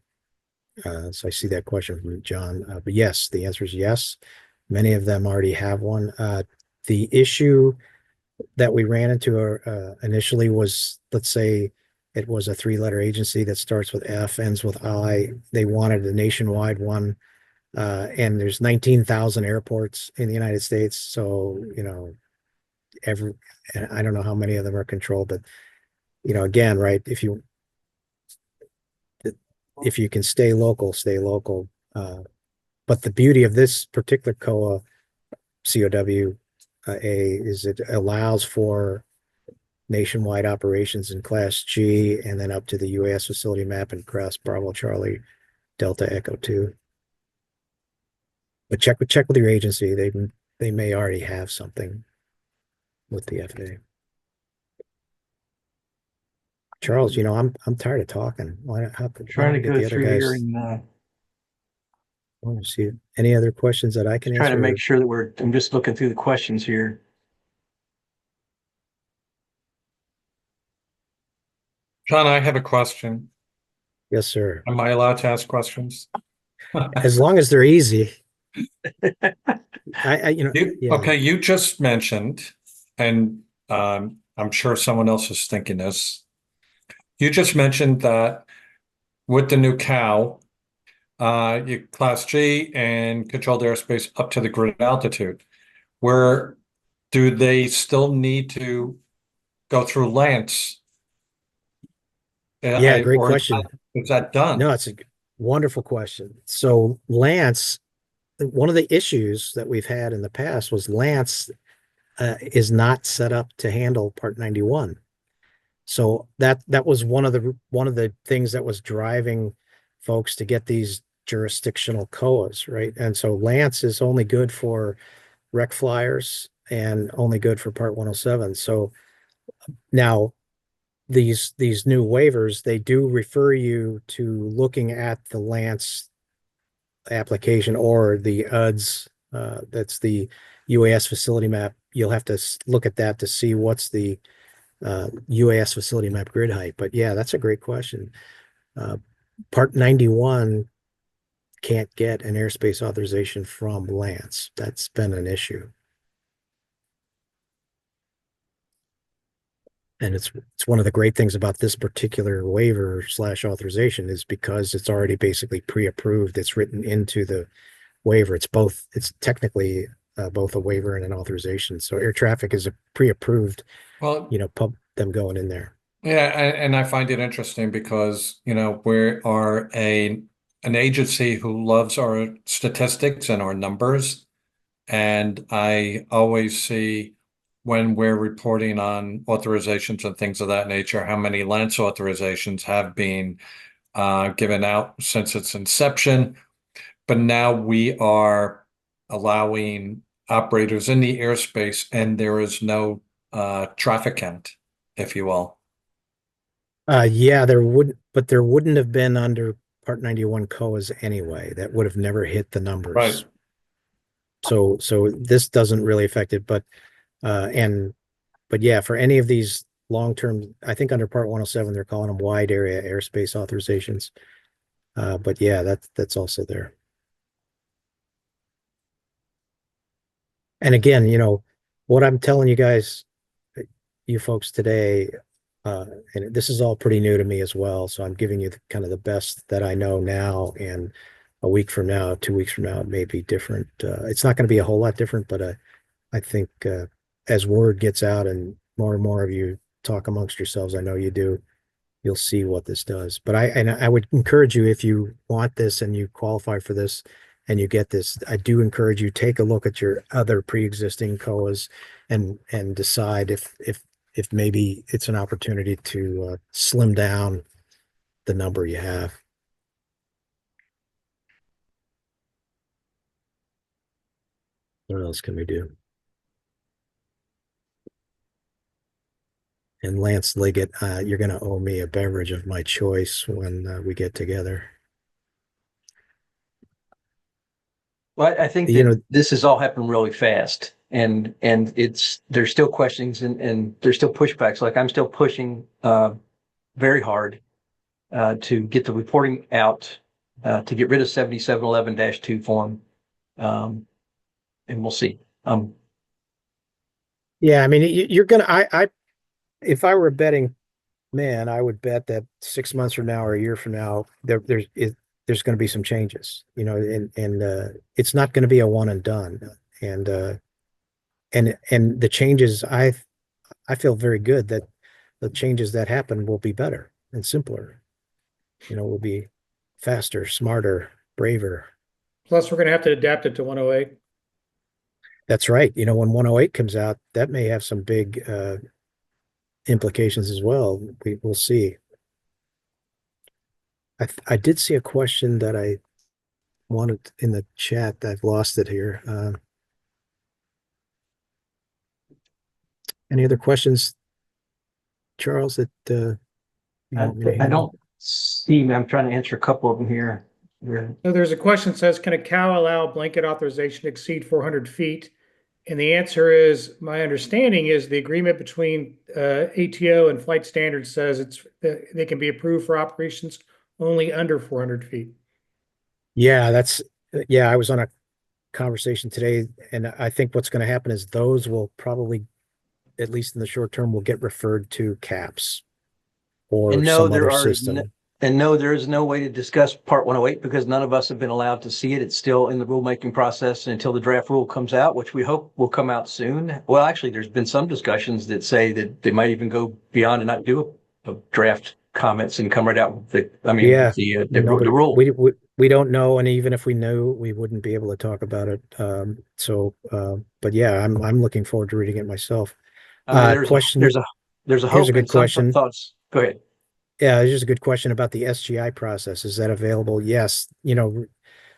So I see that question from John. But yes, the answer is yes. Many of them already have one. The issue that we ran into initially was, let's say it was a 3-letter agency that starts with F, ends with I. They wanted a nationwide one. And there's 19,000 airports in the United States. So, I don't know how many of them are controlled, but again, right, if you can stay local, stay local. But the beauty of this particular COA is it allows for nationwide operations in Class G and then up to the UAS facility map and Cross Bravo Charlie Delta Echo 2. But check with your agency. They may already have something with the FAA. Charles, I'm tired of talking. Trying to go through here and I want to see any other questions that I can answer. trying to make sure that I'm just looking through the questions here. John, I have a question. Yes, sir. Am I allowed to ask questions? As long as they're easy. Okay, you just mentioned, and I'm sure someone else is thinking this. You just mentioned that with the new COW, you Class G and controlled airspace up to the grid altitude. Where do they still need to go through Lance Yeah, great Or question. is that done? No, it's a wonderful question. So Lance, one of the issues that we've had in the past was Lance is not set up to handle Part 91. So that was one of the things that was driving folks to get these jurisdictional COAs, right? And so Lance is only good for rec flyers and only good for Part 107. So now these new waivers, they do refer you to looking at the Lance application or the UDS, that's the UAS facility map. You'll have to look at that to see what's the UAS facility map grid height. But yeah, that's a great question. Part 91 can't get an airspace authorization from Lance. That's been an issue. And it's one of the great things about this particular waiver / authorization is because it's already basically pre-approved. It's written into the waiver. It's technically both a waiver and an authorization. So air traffic is a pre-approved, Well, them going in there. yeah, and I find it interesting because, we are an agency who loves our statistics and our numbers. And I always see when we're reporting on authorizations and things of that nature, how many Lance authorizations have been given out since its inception. But now we are allowing operators in the airspace, and there is no traffic count, if you will. Yeah, there wouldn't have been under Part 91 COAs anyway. That would have never hit the numbers. Right. So this doesn't really affect it, but yeah, for any of these long-term, I think under Part 107, they're calling them wide area airspace authorizations. But yeah, that's also there. And again, what I'm telling you guys, you folks today, and this is all pretty new to me as well. So I'm giving you kind of the best that I know now, and a week from now, 2 weeks from now, it may be different. It's not going to be a whole lot different, but I think as word gets out and more of you talk amongst yourselves, I know you do, you'll see what this does. But I would encourage you, if you want this and you qualify for this and you get this, I do encourage you, take a look at your other pre-existing COAs and decide if maybe it's an opportunity to slim down the number you have. What else can we do? And Lance Liggett, you're going to owe me a beverage of my choice when we get together. Well, I think that this has all happened really fast, and there's still questions and there's still pushbacks. Like I'm still pushing very hard to get the reporting out to get rid of 7711-2 form, and we'll see. Yeah, I mean, you're gonna. If I were a betting man, I would bet that 6 months from now or a year from now, there's going to be some changes, and it's not going to be a one and done. And the changes, I feel very good that the changes that happen will be better and simpler. Will be faster, smarter, braver. Plus, we're going to have to adapt it to 108. That's right. When 108 comes out, that may have some big implications as well. We'll see. I did see a question that I wanted in the chat. I've lost it here. Any other questions, Charles, that I don't see. I'm trying to answer a couple of them here. So there's a question that says, can a COW allow blanket authorization to exceed 400 feet? And the answer is, my understanding is the agreement between ATO and Flight Standards says they can be approved for operations only under 400 feet. Yeah, I was on a conversation today, and I think what's going to happen is those will probably, at least in the short term, will get referred to CAPS or some other system. And no, there is no way to discuss Part 108 because none of us have been allowed to see it. It's still in the rulemaking process until the draft rule comes out, which we hope will come out soon. Well, actually, there's been some discussions that say that they might even go beyond and not do a draft comments and come right out with with Yeah, the nobody, rule. we don't know, and even if we knew, we wouldn't be able to talk about it. But yeah, I'm looking forward to reading it myself. Question. There's a Here's a hope good and some question. thoughts. Go ahead. Yeah, it's just a good question about the SGI process. Is that available? Yes. The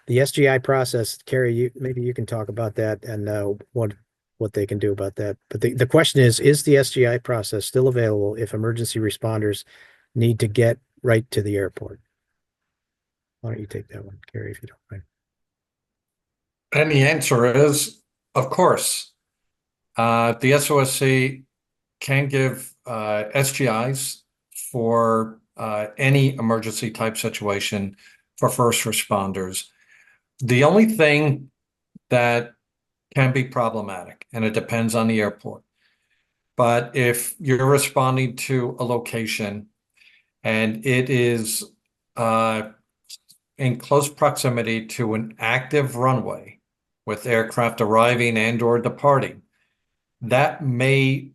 SGI process, Kerry, maybe you can talk about that and what they can do about that. But the question is the SGI process still available if emergency responders need to get right to the airport? Why don't you take that one, Kerry, if you don't mind? And the answer is, of course. The SOSC can give SGIs for any emergency type situation for first responders. The only thing that can be problematic, and it depends on the airport, but if you're responding to a location and it is in close proximity to an active runway with aircraft arriving and or departing, that may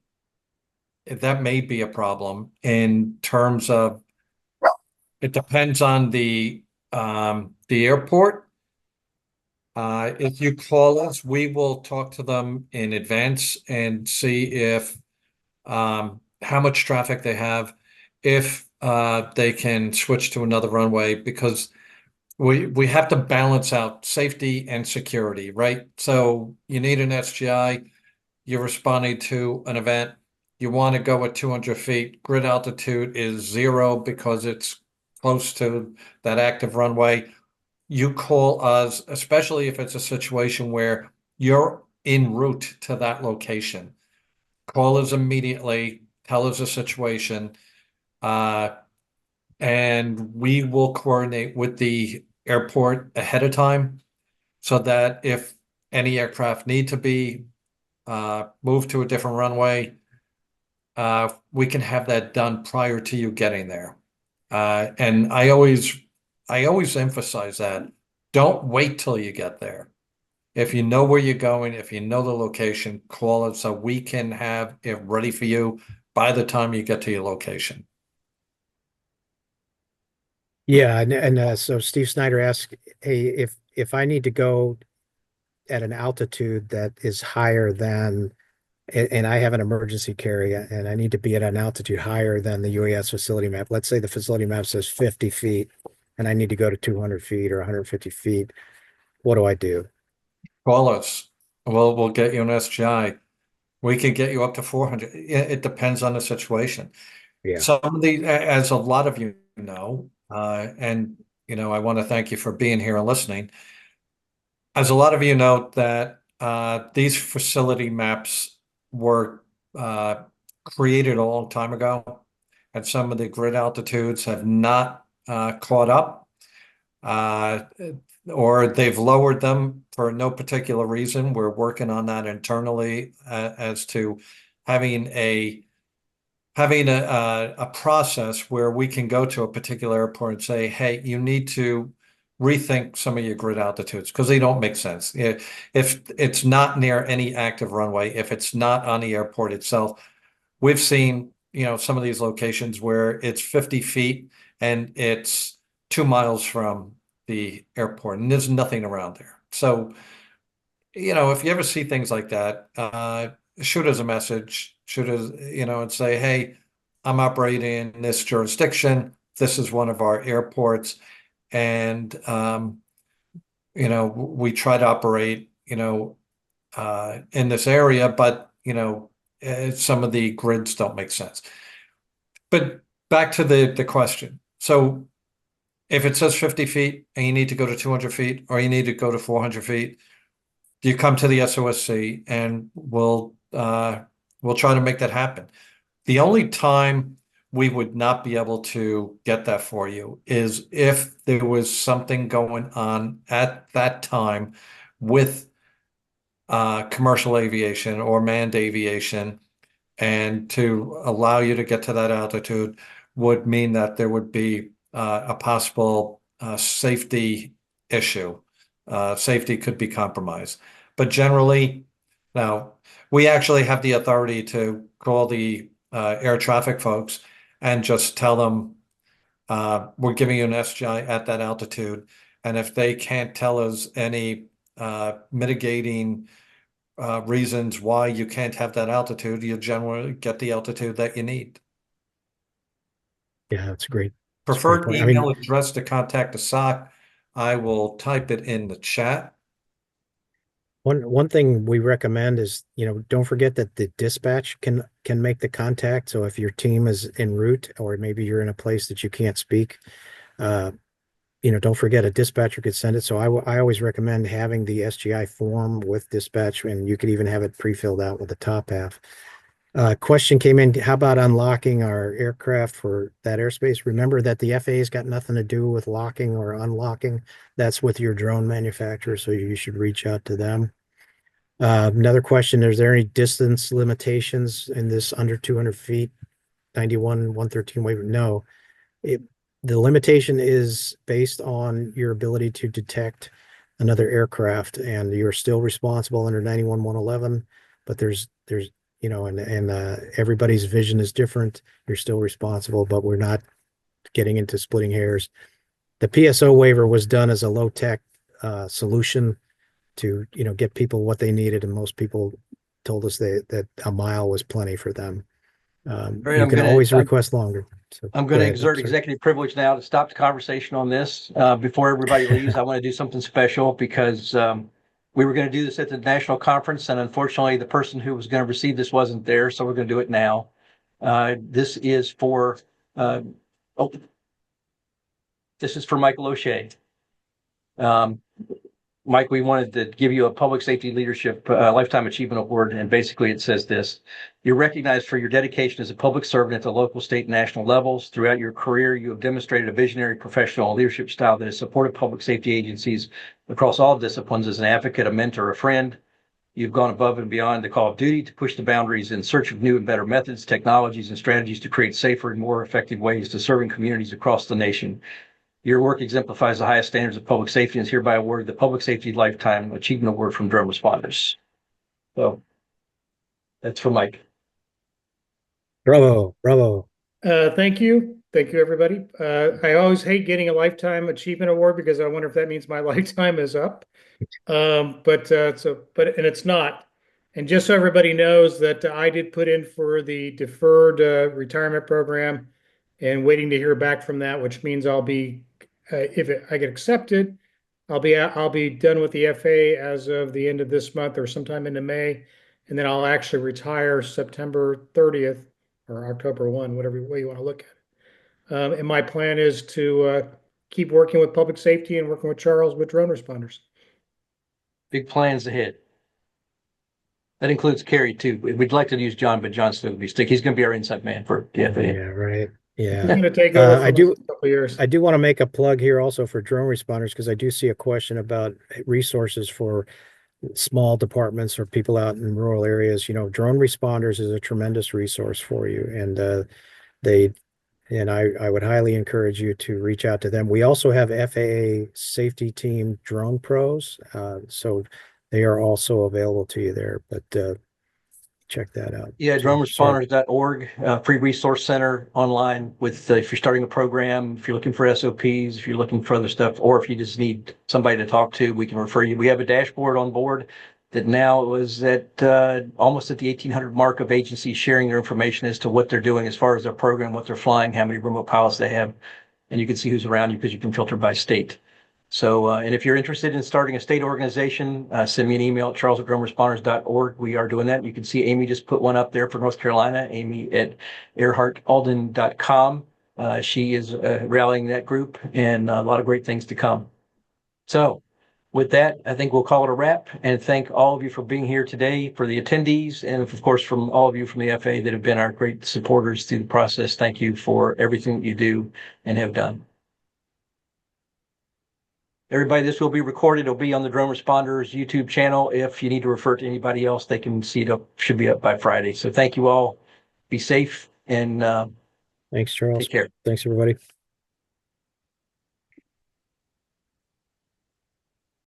be a problem in terms of it depends on the airport. If you call us, we will talk to them in advance and see if how much traffic they have, if they can switch to another runway, because we have to balance out safety and security, right? So you need an SGI, you're responding to an event, you want to go at 200 feet, grid altitude is 0 because it's close to that active runway. You call us, especially if it's a situation where you're en route to that location. Call us immediately, tell us the situation, and we will coordinate with the airport ahead of time so that if any aircraft need to be moved to a different runway, we can have that done prior to you getting there. And I always emphasize that. Don't wait till you get there. If you know where you're going, if you know the location, call it so we can have it ready for you by the time you get to your location. Yeah, and so Steve Snyder asked, hey, if I need to go at an altitude that is higher than, and I have an emergency carry and I need to be at an altitude higher than the UAS facility map. Let's say the facility map says 50 feet and I need to go to 200 feet or 150 feet. What do I do? Call us. We'll get you an SGI. We could get you up to 400. It depends on the situation. Yeah. Some of the, as a lot of you know, and I want to thank you for being here and listening. As a lot of you know that these facility maps were created a long time ago, and some of the grid altitudes have not caught up, or they've lowered them for no particular reason. We're working on that internally as to having a process where we can go to a particular airport and say, hey, you need to rethink some of your grid altitudes because they don't make sense. If it's not near any active runway, if it's not on the airport itself, we've seen, some of these locations where it's 50 feet and it's 2 miles from the airport and there's nothing around there. So, if you ever see things like that, shoot us a message, shoot us, and say, hey, I'm operating in this jurisdiction. This is one of our airports. And, we try to operate, in this area, but, some of the grids don't make sense. But back to the question. So if it says 50 feet and you need to go to 200 feet or you need to go to 400 feet, you come to the SOSC and we'll try to make that happen. The only time we would not be able to get that for you is if there was something going on at that time with commercial aviation or manned aviation, and to allow you to get to that altitude would mean that there would be a possible safety issue. Safety could be compromised. But generally, now we actually have the authority to call the air traffic folks and just tell them, we're giving you an SGI at that altitude. And if they can't tell us any mitigating reasons why you can't have that altitude, you generally get the altitude that you need. Yeah, that's great. That's a great Preferred point. I email mean, address to contact the SOC, I will type it in the chat. one thing we recommend is, don't forget that the dispatch can make the contact. So if your team is en route, or maybe you're in a place that you can't speak, don't forget a dispatcher could send it. So I always recommend having the SGI form with dispatch, and you could even have it pre-filled out with the top half. Question came in, how about unlocking our aircraft for that airspace? Remember that the FAA's got nothing to do with locking or unlocking. That's with your drone manufacturer, so you should reach out to them. Another question, is there any distance limitations in this under 200 feet, 91, 113 waiver? No. The limitation is based on your ability to detect another aircraft, and you're still responsible under 91, 111, but there's everybody's vision is different. You're still responsible, but we're not getting into splitting hairs. The PSO waiver was done as a low-tech solution to get people what they needed, and most people told us that a mile was plenty for them. Right, You can always request longer. So I'm go going to ahead. exert Sorry. executive privilege now to stop the conversation on this. Before everybody leaves, I want to do something special because we were going to do this at the national conference, and unfortunately, the person who was going to receive this wasn't there, so we're going to do it now. This is for this is for Michael O'Shea. Mike, we wanted to give you a Public Safety Leadership Lifetime Achievement Award, and basically it says this: you're recognized for your dedication as a public servant at the local, state, and national levels. Throughout your career, you have demonstrated a visionary professional leadership style that has supported public safety agencies across all disciplines as an advocate, a mentor, a friend. You've gone above and beyond the call of duty to push the boundaries in search of new and better methods, technologies, and strategies to create safer and more effective ways to serving communities across the nation. Your work exemplifies the highest standards of public safety and is hereby awarded the Public Safety Lifetime Achievement Award from Drone Responders. So that's for Mike. Bravo, bravo. Thank you. Thank you, everybody. I always hate getting a Lifetime Achievement Award because I wonder if that means my lifetime is up. And it's not. And just so everybody knows that I did put in for the deferred retirement program and waiting to hear back from that, which means I'll be, I get accepted, I'll be done with the FA as of the end of this month or sometime into May, and then I'll actually retire September 30th or October 1, whatever way you want to look at it. And my plan is to keep working with public safety and working with Charles with drone responders. Big plans ahead. That includes Kerry too. We'd like to use John, but John's still going to be stick. He's going to be our inside man for the FAA. Yeah, right. Yeah. He's going to take over for I do. a couple of years. I do want to make a plug here also for drone responders, because I do see a question about resources for small departments or people out in rural areas. Drone responders is a tremendous resource for you, and I would highly encourage you to reach out to them. We also have FAA safety team drone pros, so they are also available to you there, but check that out. Yeah, So, droneresponders.org, free resource center online with if you're starting a program, if you're looking for SOPs, if you're looking for other stuff, or if you just need somebody to talk to, we can refer you. We have a dashboard on board that now is at almost at the 1,800 mark of agencies sharing their information as to what they're doing as far as their program, what they're flying, how many remote pilots they have, and you can see who's around you because you can filter by state. So, and if you're interested in starting a state organization, send me an email at charles@droneresponders.org. We are doing that. You can see Amy just put one up there for North Carolina, Amy at earhartalden.com. She is rallying that group, and a lot of great things to come. So with that, I think we'll call it a wrap, and thank all of you for being here today, for the attendees, and of course, from all of you from the FAA that have been our great supporters through the process. Thank you for everything that you do and have done. Everybody, this will be recorded. It'll be on the Drone Responders YouTube channel. If you need to refer to anybody else, they can see it up, should be up by Friday. So thank you all. Be safe and thanks, Charles. take care. Thanks, everybody.